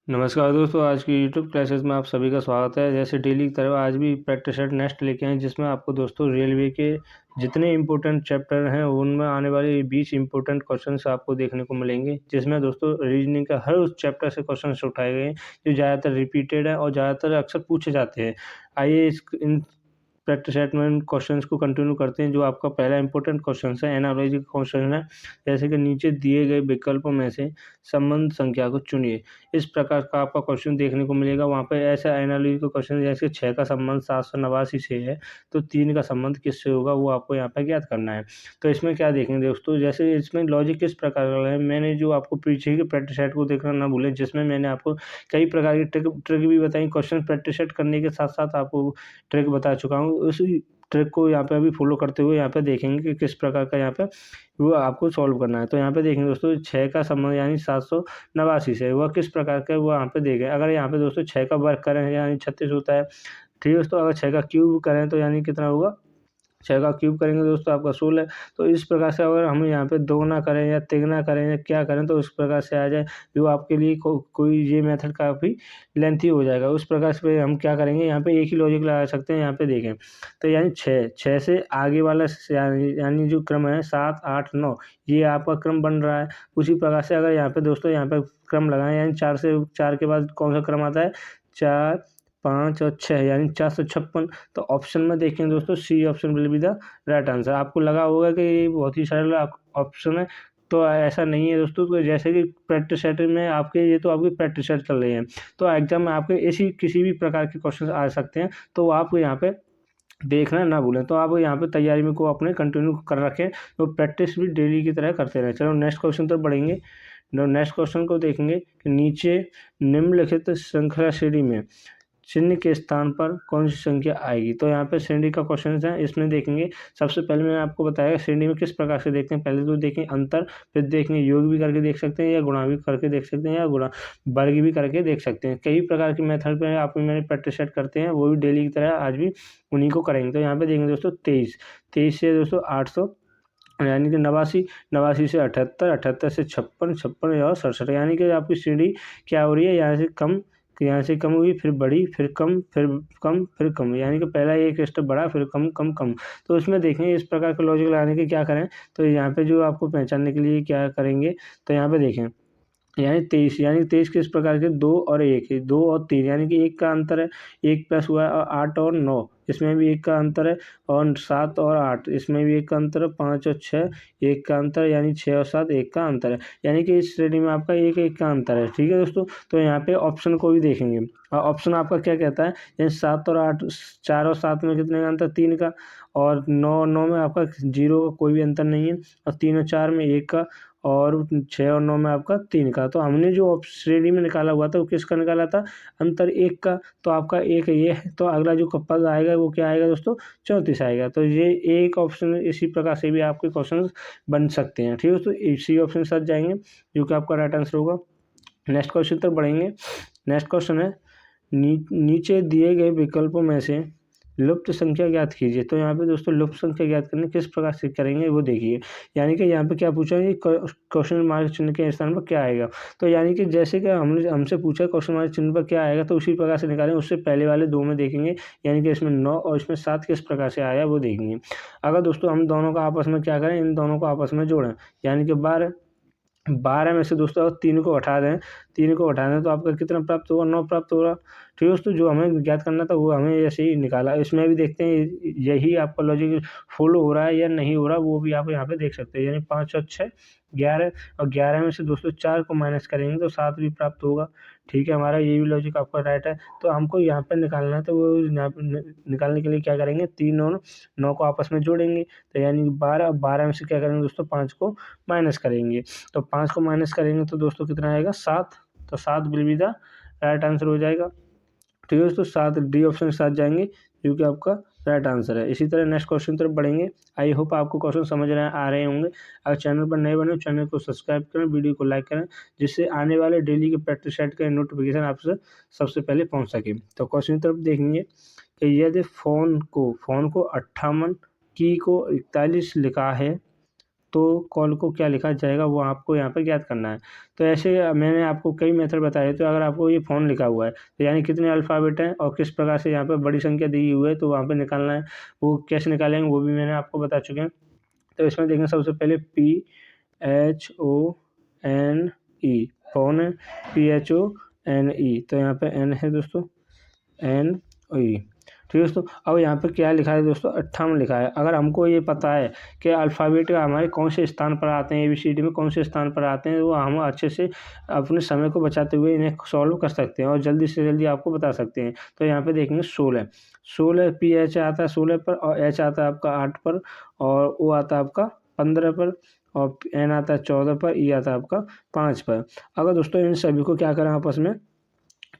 नमस्कार दोस्तों, आज की यूट्यूब क्लासेस में आप सभी का स्वागत है। जैसे डेली की तरह आज भी प्रैक्टिस सेट नेक्स्ट लेके आए, जिसमें आपको दोस्तों रेलवे के जितने इंपॉर्टेंट चैप्टर हैं उनमें आने वाले 20 इंपॉर्टेंट क्वेश्चंस आपको देखने को मिलेंगे, जिसमें दोस्तों रीजनिंग का हर उस चैप्टर से क्वेश्चंस उठाए गए हैं जो ज़्यादातर रिपीटेड है और ज़्यादातर अक्सर पूछे जाते हैं। आइए इन प्रैक्टिस सेट में क्वेश्चंस को कंटिन्यू करते हैं। जो आपका पहला इंपॉर्टेंट क्वेश्चन है, एनालॉजी का क्वेश्चन है। जैसे कि नीचे दिए गए विकल्पों में से संबंध संख्या को चुनिए। इस प्रकार का आपका क्वेश्चन देखने को मिलेगा। वहाँ पे ऐसा एनालॉजी का क्वेश्चन जैसे 6 का संबंध 789 से है, तो 3 का संबंध किससे होगा वो आपको यहाँ पे ज्ञात करना है। तो इसमें क्या देखेंगे दोस्तों, जैसे इसमें लॉजिक किस प्रकार का है, मैंने जो आपको पीछे की प्रैक्टिस सेट को देखना ना भूलें, जिसमें मैंने आपको कई प्रकार की ट्रिक ट्रिक भी बताई। क्वेश्चन प्रैक्टिस सेट करने के साथ साथ आपको ट्रिक बता चुका हूँ। उसी ट्रिक को यहाँ पे अभी फॉलो करते हुए यहाँ पे देखेंगे कि किस प्रकार का यहाँ पे वो आपको सॉल्व करना है। तो यहाँ पे देखेंगे दोस्तों, 6 का संबंध यानी 789 से वह किस प्रकार का है वो यहाँ पे देखें। अगर यहाँ पे दोस्तों 6 का वर्ग करें यानी 36 होता है। ठीक है दोस्तों, अगर 6 का क्यूब करें तो यानी कितना होगा, 6 का क्यूब करेंगे दोस्तों आपका 16। तो इस प्रकार से अगर हम यहाँ पे दोगुना करें या तिगुना करें या क्या करें तो इस प्रकार से आ जाए, जो आपके लिए कोई ये मेथड काफ़ी लेंथी हो जाएगा। उस प्रकार से हम क्या करेंगे, यहाँ पे एक ही लॉजिक लगा सकते हैं। यहाँ पे देखें तो यानी 6 से आगे वाला यानी जो क्रम है 7, 8, 9, ये आपका क्रम बन रहा है। उसी प्रकार से अगर यहाँ पे दोस्तों यहाँ पे क्रम लगाएं, यानी 4 के बाद कौन सा क्रम आता है, 4, 5 और 6 यानी 456। तो ऑप्शन में देखें दोस्तों, C option will be the right answer. आपको लगा होगा कि ये बहुत ही सरल ऑप्शन है, तो ऐसा नहीं है दोस्तों। तो जैसे कि प्रैक्टिस सेट में आपके ये तो आपकी प्रैक्टिस सेट चल रही है, तो एग्जाम में आपके ऐसी किसी भी प्रकार के क्वेश्चन आ सकते हैं, तो आप यहाँ पे देखना ना भूलें। तो आप यहाँ पे तैयारी में को अपने कंटिन्यू कर रखें, तो प्रैक्टिस भी डेली की तरह करते रहें। चलो नेक्स्ट क्वेश्चन तो बढ़ेंगे। नेक्स्ट क्वेश्चन को देखेंगे कि नीचे निम्नलिखित श्रृंखला श्रेणी में चिन्ह के स्थान पर कौन सी संख्या आएगी। तो यहाँ पे श्रेणी का क्वेश्चन है, इसमें देखेंगे। सबसे पहले मैंने आपको बताया श्रेणी में किस प्रकार से देखते हैं। पहले तो देखें अंतर, फिर देखेंगे योग भी करके देख सकते हैं या गुणा भी करके देख सकते हैं या गुणा वर्ग भी करके देख सकते हैं। कई प्रकार के मेथड पे आप मैंने प्रैक्टिस सेट करते हैं, वो भी डेली की तरह आज भी उन्हीं को करेंगे। तो यहाँ पे देखेंगे दोस्तों 23 से दोस्तों 800 यानी कि 89 से 78, 78 से 56, 56 और 67, यानी कि आपकी श्रेणी क्या हो रही है, यहाँ से कम हुई, फिर बढ़ी, फिर कम, फिर कम, फिर कम, यानी कि पहला एक स्टेप बढ़ा, फिर कम कम कम। तो इसमें देखें इस प्रकार का लॉजिक लगाने के क्या करें। तो यहाँ पे जो आपको पहचानने के लिए क्या करेंगे, तो यहाँ पे देखें यानी 23 किस प्रकार के, 2 और 1 है, 2 और 3 यानी कि 1 का अंतर है। 1 प्लस हुआ है, और 8 और 9 इसमें भी 1 का अंतर है, और 7 और 8 इसमें भी 1 का अंतर है, 5 और 6 1 का अंतर, यानी 6 और 7 1 का अंतर है। यानी कि इस श्रेणी में आपका 1 का अंतर है। ठीक है दोस्तों, तो यहाँ पे ऑप्शन को भी देखेंगे, और ऑप्शन आपका क्या कहता है, यानी 7 और 8, 4 और 7 में कितने का अंतर, 3 का, और 9 और 9 में आपका 0 का कोई भी अंतर नहीं है, और 3 और 4 में 1 का, और 6 और 9 में आपका 3 का। तो हमने जो श्रेणी में निकाला हुआ था वो किसका निकाला था, अंतर 1 का। तो आपका 1 ये है, तो अगला जो पद आएगा वो क्या आएगा दोस्तों, 34 आएगा। तो ये एक ऑप्शन, इसी प्रकार से भी आपके क्वेश्चन बन सकते हैं। ठीक है दोस्तों, इसी ऑप्शन के साथ जाएंगे जो कि आपका राइट आंसर होगा। नेक्स्ट क्वेश्चन तक बढ़ेंगे। नेक्स्ट क्वेश्चन है, नीचे दिए गए विकल्पों में से लुप्त संख्या ज्ञात कीजिए। तो यहाँ पे दोस्तों लुप्त संख्या ज्ञात करने किस प्रकार से करेंगे वो देखिए। यानी कि यहाँ पे क्या पूछा है, क्वेश्चन मार्क चिन्ह के स्थान पर क्या आएगा। तो यानी कि जैसे कि हमसे पूछा क्वेश्चन मार्क चिन्ह पर क्या आएगा, तो उसी प्रकार से निकालें। उससे पहले वाले 2 में देखेंगे, यानी कि इसमें 9 और इसमें 7 किस प्रकार से आया वो देखेंगे। अगर दोस्तों हम दोनों का आपस में क्या करें, इन दोनों को आपस में जोड़ें, यानी कि 12 में से दोस्तों अगर 3 को हटा दें, तो आपका कितना प्राप्त होगा, 9 प्राप्त होगा। ठीक है दोस्तों, जो हमें ज्ञात करना था वो हमें ऐसे ही निकाला। इसमें भी देखते हैं यही आपका लॉजिक फॉलो हो रहा है या नहीं हो रहा, वो भी आप यहाँ पे देख सकते हैं। यानी 5 और 6 11, और 11 में से दोस्तों 4 को माइनस करेंगे तो 7 भी प्राप्त होगा। ठीक है, हमारा ये भी लॉजिक आपका राइट है। तो हमको यहाँ पे निकालना है, तो वो यहाँ पे निकालने के लिए क्या करेंगे, 3 और 9 को आपस में जोड़ेंगे। तो यानी 12 में से क्या करेंगे दोस्तों, 5 को माइनस करेंगे। तो 5 को माइनस करेंगे तो दोस्तों कितना आएगा, 7। तो 7 will be the right answer हो जाएगा। ठीक है दोस्तों, 7 डी ऑप्शन के साथ जाएंगे जो कि आपका राइट आंसर है। इसी तरह नेक्स्ट क्वेश्चन तरफ बढ़ेंगे। आई होप आपको क्वेश्चन समझ आ रहे होंगे। अगर चैनल पर नए बने चैनल को सब्सक्राइब करें, वीडियो को लाइक करें, जिससे आने वाले डेली के प्रैक्टिस सेट का नोटिफिकेशन आपसे सबसे पहले पहुंच सके। तो क्वेश्चन तरफ देखेंगे कि यदि फ़ोन को 58 की को 41 लिखा है, तो कॉल को क्या लिखा जाएगा वो आपको यहाँ पर ज्ञात करना है। तो ऐसे मैंने आपको कई मेथड बताए। तो अगर आपको ये फ़ोन लिखा हुआ है तो यानी कितने अल्फ़ाबेट हैं और किस प्रकार से यहाँ पर बड़ी संख्या दी हुई है तो वहाँ पर निकालना है। वो कैसे निकालेंगे वो भी मैंने आपको बता चुके हैं। तो इसमें देखें सबसे पहले PHONE फ़ोन है, PHONE तो यहाँ पे N है दोस्तों, NE ठीक है दोस्तों। अब यहाँ पे क्या लिखा है दोस्तों 58 लिखा है। अगर हमको ये पता है कि अल्फ़ाबेट हमारे कौन से स्थान पर आते हैं, ABCD में कौन से स्थान पर आते हैं, वो हम अच्छे से अपने समय को बचाते हुए इन्हें सॉल्व कर सकते हैं और जल्दी से जल्दी आपको बता सकते हैं। तो यहाँ पे देखेंगे 16 PH आता है 16 पर और H आता है आपका 8 पर और O आता है आपका 15 पर और N आता है 14 पर, E आता है आपका 5 पर। अगर दोस्तों इन सभी को क्या करें आपस में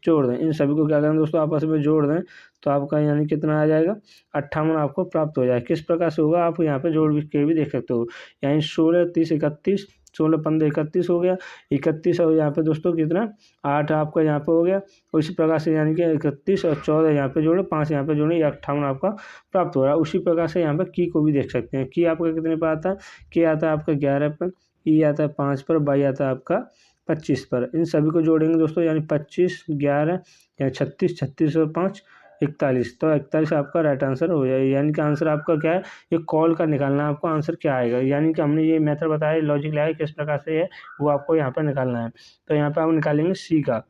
जोड़ दें, इन सभी को क्या करें दोस्तों आपस में जोड़ दें तो आपका यानी कितना आ जाएगा 58 आपको प्राप्त हो जाएगा। किस प्रकार से होगा आप यहाँ पे जोड़ के भी देख सकते हो। यानी 16 30 31 16 15 31 हो गया, 31 और यहाँ पे दोस्तों कितना 8 आपका यहाँ पे हो गया। और इसी प्रकार से यानी कि 31 और 14 यहाँ पे जोड़े 5 यहाँ पे जोड़े 58 आपका प्राप्त हो रहा है। उसी प्रकार से यहाँ पे की को भी देख सकते हैं। की आपका कितने पर आता है, की आता है आपका 11 पर, ई आता है 5 पर, बाई आता है आपका 25 पर। इन सभी को जोड़ेंगे दोस्तों यानी 25 11 या 36 36 और 5 41 तो 41 आपका राइट आंसर हो जाएगा। यानी कि आंसर आपका क्या है, ये कॉल का निकालना है आपको आंसर क्या आएगा। यानी कि हमने ये मेथड बताया, लॉजिक लगाया किस प्रकार से है वो आपको यहाँ पर निकालना है। तो यहाँ पर हम निकालेंगे सी का।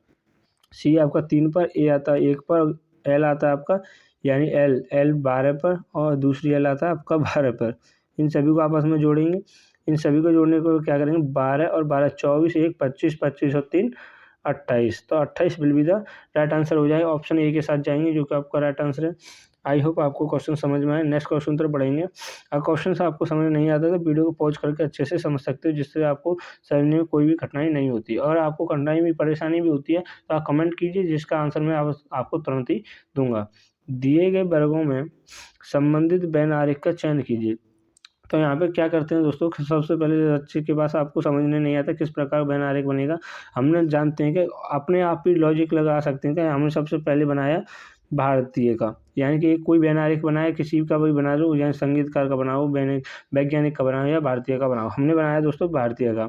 सी आपका 3 पर, ए आता है 1 पर, एल आता है आपका यानी एल 12 पर और दूसरी एल आता है आपका 12 पर। इन सभी को आपस में जोड़ेंगे। इन सभी को जोड़ने को क्या करेंगे 12 और 12 24 1 25 25 और 3 28 तो 28 will be the right answer हो जाएगा। ऑप्शन ए के साथ जाएंगे जो कि आपका राइट आंसर है। आई होप आपको क्वेश्चन समझ में आए। नेक्स्ट क्वेश्चन तरफ बढ़ेंगे। अगर क्वेश्चन से आपको समझ नहीं आता तो वीडियो को पॉज करके अच्छे से समझ सकते हो, जिससे आपको समझने में कोई भी कठिनाई नहीं होती। और आपको कठिनाई भी परेशानी भी होती है तो आप कमेंट कीजिए, जिसका आंसर मैं आपको तुरंत ही दूंगा। दिए गए वर्गों में संबंधित बैन आरेख का चयन कीजिए। तो यहाँ पे क्या करते हैं दोस्तों, सबसे पहले बच्चे के पास आपको समझने नहीं आता किस प्रकार बैन आरेख बनेगा। हमने जानते हैं कि अपने आप ही लॉजिक लगा सकते हैं कि हमने सबसे पहले बनाया भारतीय का, यानी कि कोई बैन आरेख बनाया किसी का भी बना लो, यानी संगीतकार का बनाओ, वैज्ञानिक का बनाओ या भारतीय का बनाओ। हमने बनाया दोस्तों भारतीय का।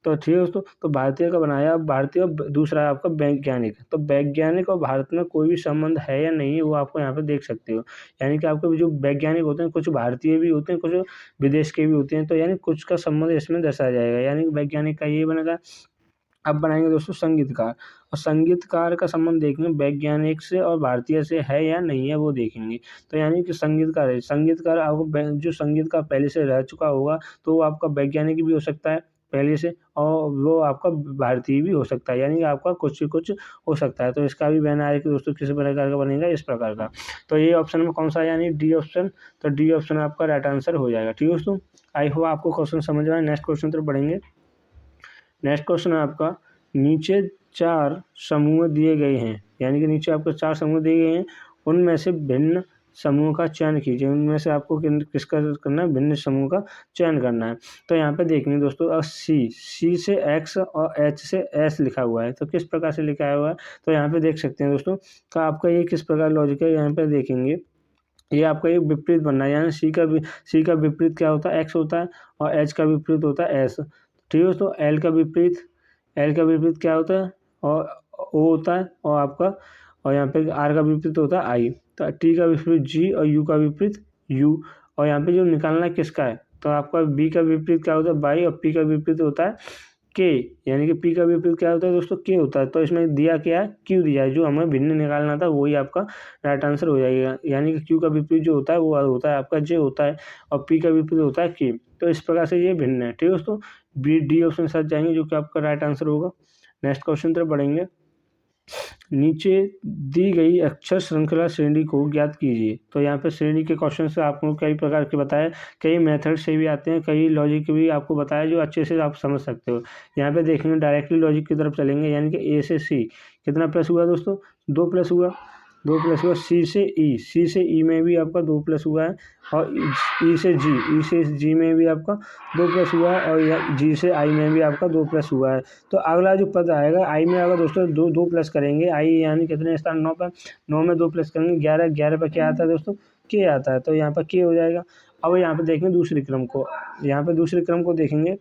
तो ठीक है दोस्तों, तो भारतीय का बनाया। भारतीय और दूसरा है आपका वैज्ञानिक। तो वैज्ञानिक और भारत में कोई भी संबंध है या नहीं वो आपको यहाँ पे देख सकते हो। यानी कि आपके जो वैज्ञानिक होते हैं कुछ भारतीय भी होते हैं, कुछ विदेश के भी होते हैं। तो यानी कुछ का संबंध इसमें दर्शाया जाएगा। यानी वैज्ञानिक का ये बनेगा। अब बनाएंगे दोस्तों संगीतकार, और संगीतकार का संबंध देखेंगे वैज्ञानिक से और भारतीय से है या नहीं है वो देखेंगे। तो यानी कि संगीतकार है, संगीतकार आपको जो संगीतकार पहले से रह चुका होगा तो वो आपका वैज्ञानिक भी हो सकता है पहले से, और वो आपका भारतीय भी हो सकता है। यानी कि आपका कुछ ही कुछ हो सकता है। तो इसका भी बैन आया कि दोस्तों किस प्रकार का बनेगा, इस प्रकार का। तो ये ऑप्शन में कौन सा है, यानी डी ऑप्शन। तो डी ऑप्शन आपका राइट आंसर हो जाएगा। ठीक है दोस्तों, आई होप आपको क्वेश्चन समझ में आए। नेक्स्ट क्वेश्चन तरफ बढ़ेंगे। नेक्स्ट क्वेश्चन है आपका, नीचे 4 समूह दिए गए हैं, यानी कि नीचे आपको 4 समूह दिए गए हैं, उनमें से भिन्न समूह का चयन कीजिए। उनमें से आपको किसका करना है, भिन्न समूह का चयन करना है। तो यहाँ पे देखेंगे दोस्तों, अब सी से X और H से S लिखा हुआ है। तो किस प्रकार से लिखा हुआ है तो यहाँ पे देख सकते हैं दोस्तों। तो आपका ये किस प्रकार लॉजिक है, यहाँ पे देखेंगे ये आपका एक विपरीत बनना है। यानी सी का विपरीत क्या होता है, एक्स होता है, और एच का विपरीत होता है एस। ठीक है दोस्तों, एल का विपरीत क्या होता है, और ओ होता है, और आपका और यहाँ पे आर का विपरीत होता है आई। तो टी का विपरीत जी और यू का विपरीत यू। और यहाँ पे जो निकालना है किसका है, तो आपका बी का विपरीत क्या होता है बाई, और पी का विपरीत होता है के। यानी कि पी का विपरीत क्या होता है दोस्तों, के होता है। तो इसमें दिया क्या है, क्यू दिया है। जो हमें भिन्न निकालना था वही आपका राइट आंसर हो जाएगा। यानी कि क्यू का विपरीत जो होता है वो होता है आपका जे होता है, और पी का विपरीत होता है के। तो इस प्रकार से ये भिन्न है। ठीक है दोस्तों, बी डी ऑप्शन साथ जाएंगे जो कि आपका राइट आंसर होगा। नेक्स्ट क्वेश्चन तरफ बढ़ेंगे। नीचे दी गई अक्षर श्रृंखला श्रेणी को ज्ञात कीजिए। तो यहाँ पे श्रेणी के क्वेश्चन से आपको कई प्रकार के बताए, कई मेथड से भी आते हैं, कई लॉजिक भी आपको बताया जो अच्छे से आप समझ सकते हो। यहाँ पे देखेंगे डायरेक्टली लॉजिक की तरफ चलेंगे। यानी कि ए से सी कितना प्लस हुआ दोस्तों, 2 प्लस हुआ, 2 प्लस हुआ। सी से ई में भी आपका 2 प्लस हुआ है, और ई से जी में भी आपका 2 प्लस हुआ है, और जी से आई में भी आपका 2 प्लस हुआ है। तो अगला जो पद आएगा आई में अगर दोस्तों 2 प्लस करेंगे, आई यानी कितने स्थान 9 पर, 9 में 2 प्लस करेंगे 11 पर क्या आता है दोस्तों के आता है, तो यहाँ पर के हो जाएगा। अब यहाँ पे देखेंगे दूसरे क्रम को, यहाँ पे दूसरे क्रम को देखेंगे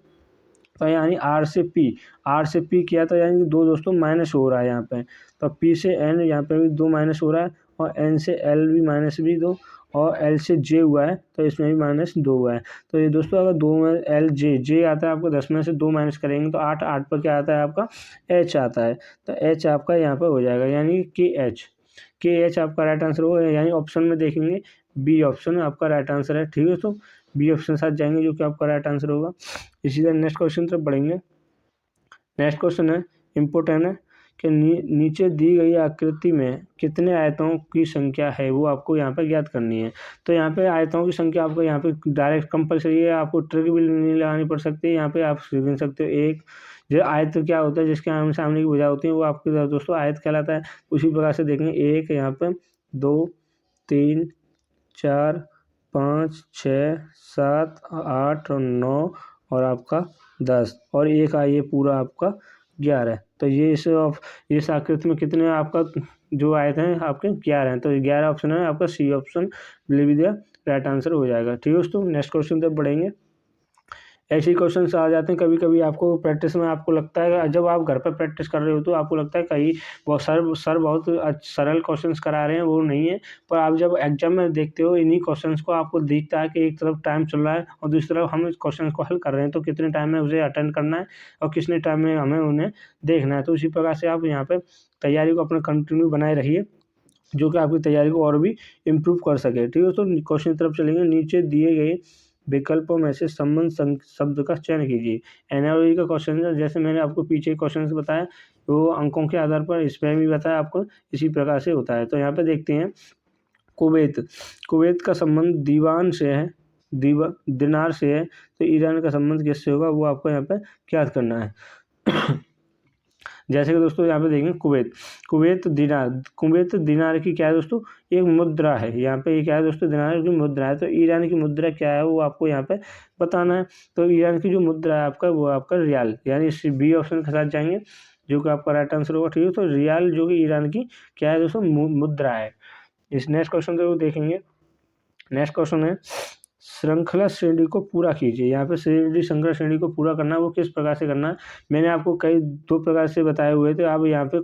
तो यानी आर से पी किया तो यानी कि 2 दोस्तों माइनस हो रहा है यहाँ पे, तो पी से एन यहाँ पे भी 2 माइनस हो रहा है, और एन से एल भी माइनस भी 2, और एल से जे हुआ है तो इसमें भी -2 हुआ है। तो ये दोस्तों अगर 2 में एल जे आता है आपको 10 में से 2 माइनस करेंगे तो 8 पर क्या आता है आपका एच आता है, तो एच आपका यहाँ पर हो जाएगा यानी के एच आपका राइट आंसर होगा, यानी ऑप्शन में देखेंगे बी ऑप्शन आपका राइट आंसर है। ठीक है दोस्तों, बी ऑप्शन साथ जाएंगे जो कि आपका राइट आंसर होगा। इसी तरह नेक्स्ट क्वेश्चन तरफ बढ़ेंगे। नेक्स्ट क्वेश्चन है इम्पोर्टेंट है कि नीचे दी गई आकृति में कितने आयतों की संख्या है वो आपको यहाँ पे ज्ञात करनी है। तो यहाँ पे आयतों की संख्या आपको यहाँ पे डायरेक्ट कंपलसरी है, आपको ट्रिक भी नहीं लगानी पड़ सकती है। यहाँ पे आप गिन सकते हो एक जो आयत क्या होता है जिसके आमने सामने की भुजा होती है वो आपके दोस्तों आयत कहलाता है। उसी प्रकार से देखेंगे एक यहाँ पे 2 3 4 5 6 7 8 और 9 और आपका 10 और एक ये पूरा आपका 11। तो ये इस आकृति में कितने आपका जो आयत हैं आपके 11 हैं, तो 11 ऑप्शन है आपका C option will be the right answer हो जाएगा। ठीक है दोस्तों, नेक्स्ट क्वेश्चन तक बढ़ेंगे। ऐसे ही क्वेश्चन आ जाते हैं कभी कभी आपको प्रैक्टिस में, आपको लगता है जब आप घर पर प्रैक्टिस कर रहे हो तो आपको लगता है कहीं बहुत सर बहुत सरल क्वेश्चंस करा रहे हैं, वो नहीं है। पर आप जब एग्जाम में देखते हो इन्हीं क्वेश्चंस को, आपको दिखता है कि एक तरफ टाइम चल रहा है और दूसरी तरफ हम इस क्वेश्चन को हल कर रहे हैं, तो कितने टाइम में उसे अटेंड करना है और कितने टाइम में हमें उन्हें देखना है। तो उसी प्रकार से आप यहाँ पर तैयारी को अपना कंटिन्यू बनाए रहिए जो कि आपकी तैयारी को और भी इम्प्रूव कर सके। ठीक है दोस्तों, क्वेश्चन की तरफ चलेंगे। नीचे दिए गए विकल्पों में से संबंध शब्द का चयन कीजिए। एनालॉजी का क्वेश्चन है, जैसे मैंने आपको पीछे क्वेश्चन से बताया वो अंकों के आधार पर इसमें भी बताया आपको इसी प्रकार से होता है। तो यहाँ पे देखते हैं कुवैत का संबंध दीवान से है, दिनार से है, तो ईरान का संबंध किससे होगा वो आपको यहाँ पे याद करना है। जैसे कि दोस्तों यहाँ पे देखेंगे कुवैत दिनार की क्या है दोस्तों, एक मुद्रा है। यहाँ पे ये क्या है दोस्तों, दिनार की मुद्रा है। तो ईरान की मुद्रा क्या है वो आपको यहाँ पे बताना है। तो ईरान की जो मुद्रा है आपका वो आपका रियाल, यानी इस बी ऑप्शन के साथ जाएंगे जो कि आपका राइट आंसर होगा। ठीक है, तो रियाल जो कि ईरान की क्या है दोस्तों मुद्रा है। इस नेक्स्ट क्वेश्चन को देखेंगे। नेक्स्ट क्वेश्चन है श्रृंखला श्रेणी को पूरा कीजिए। यहाँ पे श्रृंखला श्रेणी को पूरा करना है वो किस प्रकार से करना है, मैंने आपको कई 2 प्रकार से बताए हुए थे। आप यहाँ पे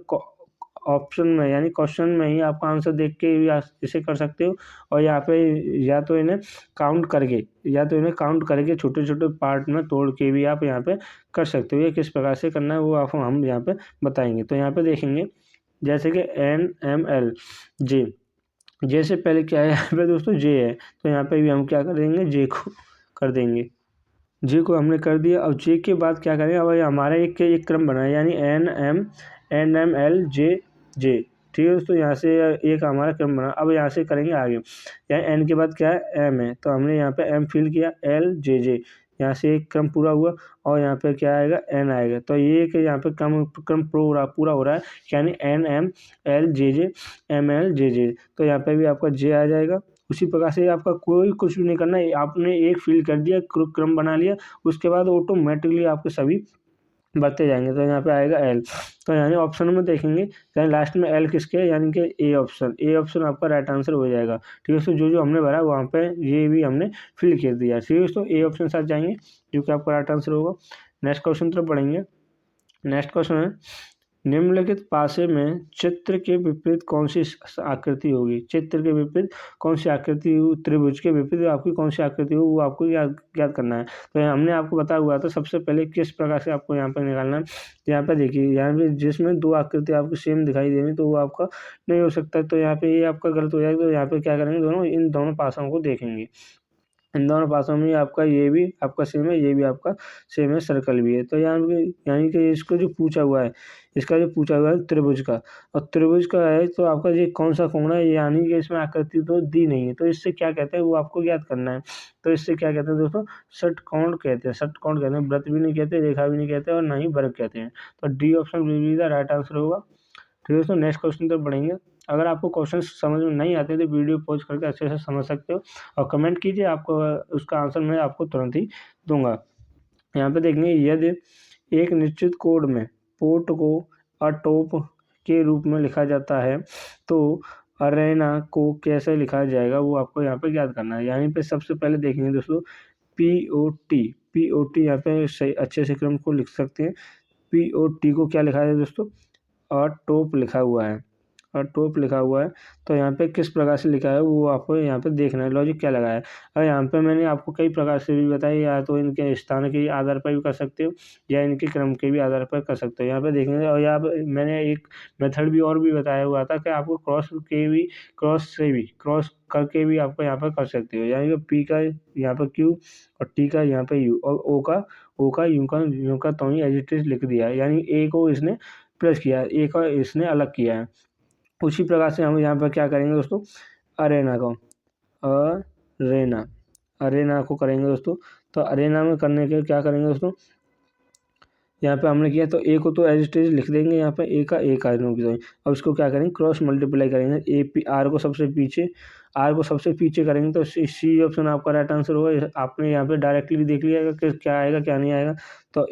ऑप्शन में यानी क्वेश्चन में ही आपका आंसर देख के भी इसे कर सकते हो, और यहाँ पे या तो इन्हें काउंट करके छोटे छोटे पार्ट में तोड़ के भी आप यहाँ पे कर सकते हो। ये किस प्रकार से करना है वो आपको हम यहाँ पे बताएंगे। तो यहाँ पे देखेंगे जैसे कि NML जे से पहले क्या है यहाँ पे दोस्तों जे है, तो यहाँ पे भी हम क्या कर देंगे जे को कर देंगे। जे को हमने कर दिया। अब जे के बाद क्या करेंगे, अब हमारा एक क्रम बना है यानी NML जे। ठीक है दोस्तों, यहाँ से एक हमारा क्रम बना। अब यहाँ से करेंगे आगे, यहाँ एन के बाद क्या है एम है, तो हमने यहाँ पे एम फिल किया LJJ, यहाँ से एक क्रम पूरा हुआ और यहाँ पे क्या आएगा एन आएगा। तो ये कि यहाँ पे क्रम पूरा हो रहा है यानी NMLJJ MLJJ, तो यहाँ पे भी आपका जे आ जाएगा। उसी प्रकार से आपका कोई कुछ भी नहीं करना है, आपने एक फिल कर दिया क्रम बना लिया, उसके बाद ऑटोमेटिकली आपके सभी बढ़ते जाएंगे। तो यहाँ पे आएगा एल, तो यानी ऑप्शन में देखेंगे यानी लास्ट में एल किसके है यानी कि ए ऑप्शन आपका राइट आंसर हो जाएगा। ठीक है, तो जो हमने भरा वहाँ पे ये भी हमने फिल कर दिया। ठीक है दोस्तों, ए ऑप्शन साथ जाएंगे जो कि आपका राइट आंसर होगा। नेक्स्ट क्वेश्चन तरफ बढ़ेंगे। नेक्स्ट क्वेश्चन है निम्नलिखित पासे में चित्र के विपरीत कौन सी आकृति होगी। चित्र के विपरीत कौन सी आकृति, त्रिभुज के विपरीत आपकी कौन सी आकृति हो वो आपको याद करना है। तो हमने आपको बताया हुआ था सबसे पहले किस प्रकार से आपको यहाँ पर निकालना है। यहाँ पे देखिए, यहाँ पे जिसमें 2 आकृति आपको सेम दिखाई दे रही तो वो आपका नहीं हो सकता, तो यहाँ पे ये आपका गलत हो जाएगा। तो यहाँ पे क्या करेंगे, इन दोनों पासों को देखेंगे। इन दोनों पासों में आपका ये भी आपका सेम है, ये भी आपका सेम है, सर्कल भी है। तो यानी कि इसका जो पूछा हुआ है त्रिभुज का, और त्रिभुज का है तो आपका ये कौन सा कोण है, यानी कि इसमें आकृति तो दी नहीं है, तो इससे क्या कहते हैं वो आपको याद करना है। तो इससे क्या कहते हैं दोस्तों, षटकोण कहते हैं। वृत्त भी नहीं कहते, रेखा भी नहीं कहते और ना ही वर्ग कहते हैं। तो डी ऑप्शन भी राइट आंसर होगा। ठीक है दोस्तों, नेक्स्ट क्वेश्चन तक बढ़ेंगे। अगर आपको क्वेश्चन समझ में नहीं आते तो वीडियो पॉज करके अच्छे से समझ सकते हो और कमेंट कीजिए, आपको उसका आंसर मैं आपको तुरंत ही दूंगा। यहाँ पे देखेंगे यदि एक निश्चित कोड में पोर्ट को अटॉप के रूप में लिखा जाता है तो अरेना को कैसे लिखा जाएगा वो आपको यहाँ पे याद करना है। यहाँ पे सबसे पहले देखेंगे दोस्तों POT, POT यहाँ पे सही अच्छे से क्रम को लिख सकते हैं। POT को क्या लिखा है दोस्तों, और टॉप लिखा हुआ है, और टॉप लिखा हुआ है। तो यहाँ पे किस प्रकार से लिखा है वो आपको यहाँ पे देखना है, लॉजिक क्या लगा है। और यहाँ पे मैंने आपको कई प्रकार से भी बताया, या तो इनके स्थान के आधार पर भी कर सकते हो या इनके क्रम के भी आधार पर कर सकते हो। यहाँ पे देखेंगे, और यहाँ पे मैंने एक मेथड भी और भी बताया हुआ था कि आपको क्रॉस करके भी आपको यहाँ पर कर सकते हो। यानी कि पी का यहाँ पर क्यू और टी का यहाँ पे यू और ओ का यूं का तो ही एज इट इज लिख दिया है, यानी ए को इसने प्लस किया है, ए का इसने अलग किया है। उसी प्रकार से हम यहाँ पर क्या करेंगे दोस्तों, अरेना को अरेना अरेना को करेंगे दोस्तों। तो अरेना में करने के क्या करेंगे दोस्तों, यहाँ पे हमने किया तो ए को तो एज इट इज लिख देंगे, यहाँ पे ए का अब इसको क्या करेंगे, क्रॉस मल्टीप्लाई करेंगे। ए पी आर को सबसे पीछे करेंगे तो सी ऑप्शन आपका राइट आंसर होगा। आपने यहाँ पे डायरेक्टली देख लिया कि क्या आएगा क्या नहीं आएगा। तो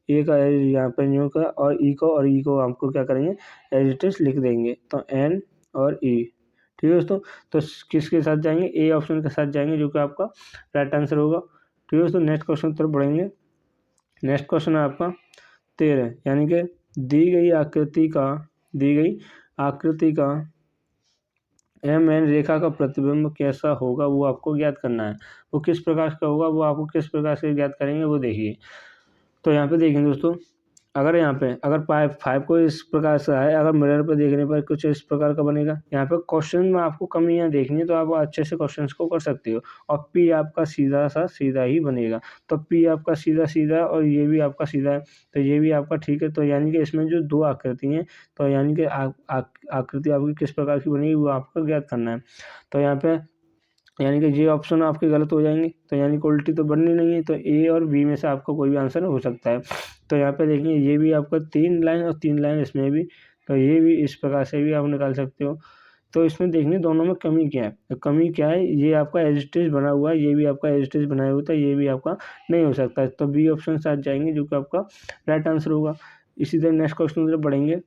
ए का यहाँ पे न्यू का और ई को आपको क्या करेंगे, एज इट इज लिख देंगे। तो एन और ई, ठीक है दोस्तों। तो किसके साथ जाएंगे, ए ऑप्शन के साथ जाएंगे, जो कि आपका राइट आंसर होगा। ठीक है दोस्तों, नेक्स्ट क्वेश्चन की तरफ बढ़ेंगे। नेक्स्ट क्वेश्चन है आपका 13, यानी कि दी गई आकृति का MN रेखा का प्रतिबिंब कैसा होगा वो आपको ज्ञात करना है। वो किस प्रकार का होगा वो आपको किस प्रकार से ज्ञात करेंगे वो देखिए। तो यहाँ पे देखेंगे दोस्तों, अगर पाइप 5 को इस प्रकार से है, अगर मिरर पे देखने पर कुछ इस प्रकार का बनेगा। यहाँ पे क्वेश्चन में आपको कमियां देखनी है तो आप अच्छे से क्वेश्चंस को कर सकते हो। और पी आपका सीधा ही बनेगा। तो पी आपका सीधा और ये भी आपका सीधा है, तो ये भी आपका ठीक है। तो यानी कि इसमें जो दो आकृति हैं, तो यानी कि आकृति आपकी किस प्रकार की बनेगी वो आपको ज्ञात करना है। तो यहाँ पे यानी कि ये ऑप्शन आपके गलत हो जाएंगे, तो यानी कि उल्टी तो बननी नहीं है। तो ए और बी में से आपका कोई भी आंसर हो सकता है। तो यहाँ पे देखिए, ये भी आपका 3 लाइन और 3 लाइन इसमें भी, तो ये भी इस प्रकार से भी आप निकाल सकते हो। तो इसमें देखिए दोनों में कमी क्या है, तो कमी क्या है, ये आपका एज इट इज बना हुआ है, ये भी आपका एज इट इज बनाया हुआ था, ये भी आपका नहीं हो सकता है। तो बी ऑप्शन साथ जाएंगे, जो कि आपका राइट आंसर होगा। इसी तरह नेक्स्ट क्वेश्चन की तरफ बढ़ेंगे।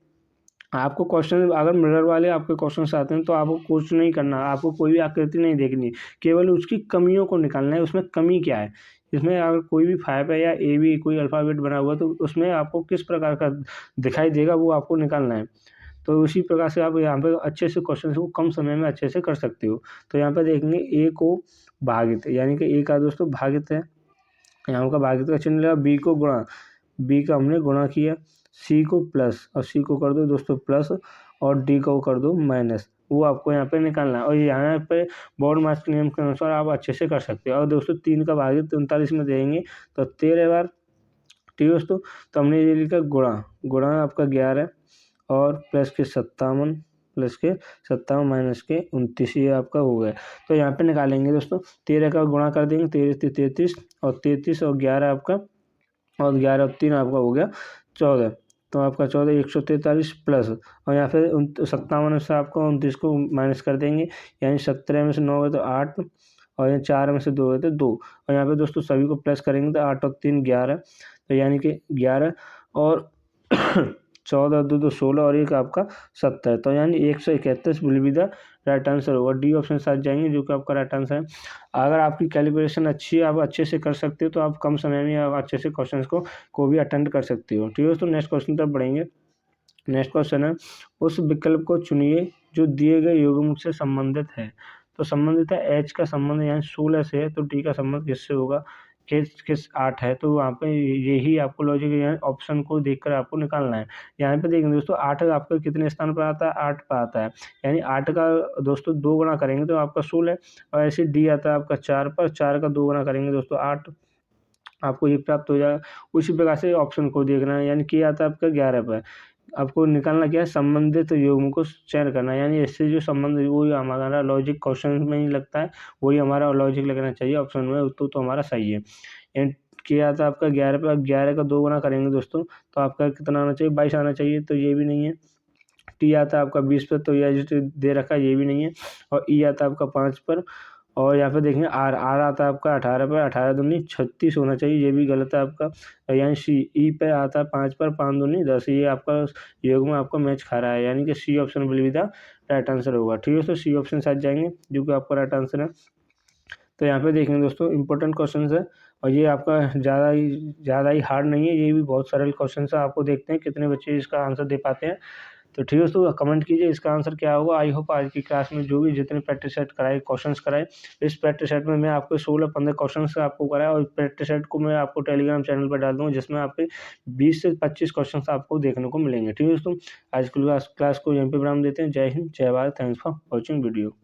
आपको क्वेश्चन, अगर मिरर वाले आपके क्वेश्चंस आते हैं तो आपको कुछ नहीं करना, आपको कोई भी आकृति नहीं देखनी, केवल उसकी कमियों को निकालना है, उसमें कमी क्या है। इसमें अगर कोई भी 5 है या ए बी कोई अल्फ़ाबेट बना हुआ तो उसमें आपको किस प्रकार का दिखाई देगा वो आपको निकालना है। तो उसी प्रकार से आप यहाँ पे अच्छे से क्वेश्चन को कम समय में अच्छे से कर सकते हो। तो यहाँ पे देखेंगे ए को भागित, यानी कि ए का दोस्तों भागित है, यहाँ का भागित का चिन्ह लेगा। बी को गुणा, बी का हमने गुणा किया। सी को प्लस, और सी को कर दो दोस्तों प्लस, और डी को कर दो माइनस। वो आपको यहाँ पे निकालना है, और यहाँ पे बोर्ड मार्क्स के नियम के अनुसार आप अच्छे से कर सकते हो। और दोस्तों 3 का भागित 39 में देंगे तो 13 बार, ठीक है दोस्तों। तो हमने ये लिखा गुणा आपका 11 और प्लस के 57 माइनस के 29, ये आपका हो गया। तो यहाँ पे निकालेंगे दोस्तों, 13 का गुणा कर देंगे, 33 और 33 और 11 आपका, और 11 और 3 आपका हो गया 14। तो आपका 14 143 प्लस, और यहाँ पे 57 से आपको 29 को माइनस कर देंगे, यानी 17 में से 9 गए तो 8, और यहाँ 4 में से 2 गए तो 2। और यहाँ पे दोस्तों सभी को प्लस करेंगे तो 8 और 3 11, तो यानी कि 11 और 14 2 तो 16 और एक आपका 70, तो यानी 131 will be the right answer होगा। डी ऑप्शन साथ जाएंगे, जो कि आपका राइट आंसर है। अगर आपकी कैलिब्रेशन अच्छी है, आप अच्छे से कर सकते हो, तो आप कम समय में आप अच्छे से क्वेश्चन को भी अटेंड कर सकते हो। ठीक है दोस्तों, नेक्स्ट क्वेश्चन तक बढ़ेंगे। नेक्स्ट क्वेश्चन है, उस विकल्प को चुनिए जो दिए गए युग्म से संबंधित है। तो संबंधित है, एच का संबंध यहाँ 16 से है, तो डी का संबंध किससे होगा, किस 8 है। तो वहाँ पे यही आपको लॉजिक यहाँ ऑप्शन को देखकर आपको निकालना है। यहाँ पे देखेंगे दोस्तों, 8 आपका कितने स्थान पर आता है, 8 पर आता है, यानी 8 का दोस्तों 2 गुना करेंगे तो आपका 16 है। और ऐसे डी आता है आपका 4 पर, 4 का 2 गुना करेंगे दोस्तों 8, आपको ये प्राप्त हो जाएगा। उसी प्रकार से ऑप्शन को देखना है, यानी कि आता है आपका 11 पर। आपको निकालना क्या है, संबंधित युग्म को चयन करना है, यानी इससे जो संबंध वही हमारा लॉजिक क्वेश्चन में ही लगता है, वही हमारा लॉजिक लगना चाहिए ऑप्शन में, तो हमारा सही है। एंड क्या आता है आपका 11 पे, 11 का 2 गुना करेंगे दोस्तों तो आपका कितना आना चाहिए, 22 आना चाहिए, तो ये भी नहीं है। टी आता है आपका 20 पर, तो ये दे रखा है, ये भी नहीं है। और ई आता है आपका 5 पर, और यहाँ पे देखें आर आर आता है आपका 18 पर, 18 दूनी 36 होना चाहिए, ये भी गलत है आपका। यानी सी ई पे आता है 5 पर, 5 दूनी 10, ये आपका योग में आपका मैच खा रहा है, यानी कि C option will be the right answer होगा। ठीक है दोस्तों, सी ऑप्शन साथ जाएंगे जो कि आपका राइट आंसर है। तो यहाँ पे देखेंगे दोस्तों इंपॉर्टेंट क्वेश्चन है, और ये आपका ज़्यादा ही हार्ड नहीं है, ये भी बहुत सरल क्वेश्चन है। आपको देखते हैं कितने बच्चे इसका आंसर दे पाते हैं। तो ठीक है दोस्तों, कमेंट कीजिए इसका आंसर क्या होगा। आई होप आज की क्लास में जो भी जितने प्रैक्टिस सेट कराए, क्वेश्चंस कराए, इस प्रैक्टिस सेट में मैं आपको 16-15 क्वेश्चंस आपको कराया, और प्रैक्टिस सेट को मैं आपको टेलीग्राम चैनल पर डाल दूँगा, जिसमें आपके 20 से 25 क्वेश्चंस आपको देखने को मिलेंगे। ठीक है दोस्तों, आज की क्लास को यहीं पे विराम देते हैं। जय हिंद, जय Bharat, thanks for watching video.